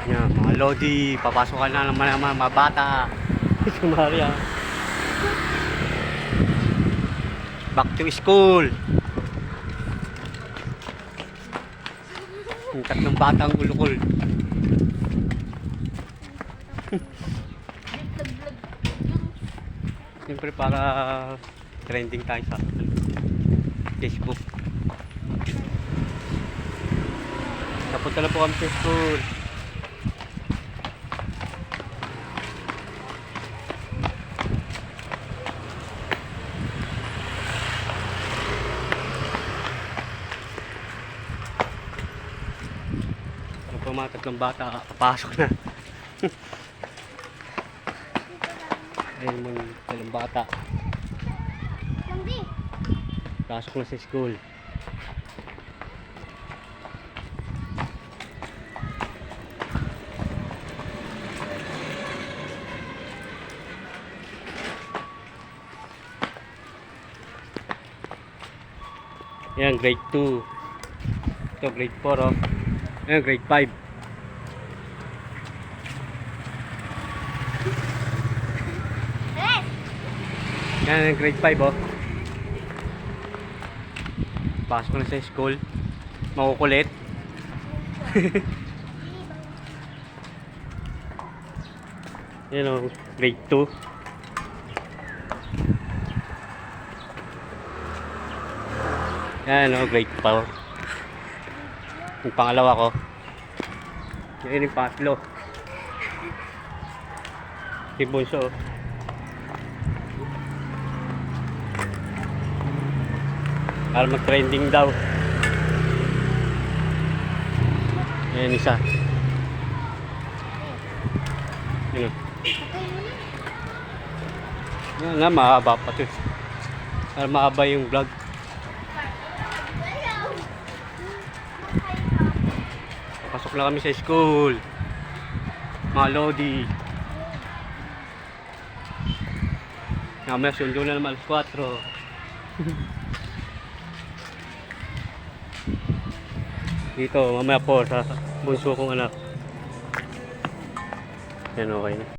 Yan, mga Lodi, papasok ka na naman ang mga bata. Si Maria. Back to school. Yung tatlong batang ulukol. Siyempre para trending tayo sa Facebook. Napunta na po kami sa school. Ano po mga tatlong bata, papasok na. Ayun mga tatlong bata. Pasok na sa school. Yan, grade 2. Ito, grade 4, oh. Yan, grade 5. Yan, grade 5, oh. Pasok na sa school. Makukulit. Yan, oh, grade 2. Yan, oh, grade 4. Yung pangalawa ko. Yan yung pangatlo. Yung bunso, oh. Para mag-trending daw. Yan isa. Yan, oh. Yan na, mahaba pa ito. Para mahaba yung vlog. Pasok na kami sa school. Mga Lodi. Mamaya sundo na naman alas 4. Dito mamaya po sa bunso kong anak. Yan, okay na.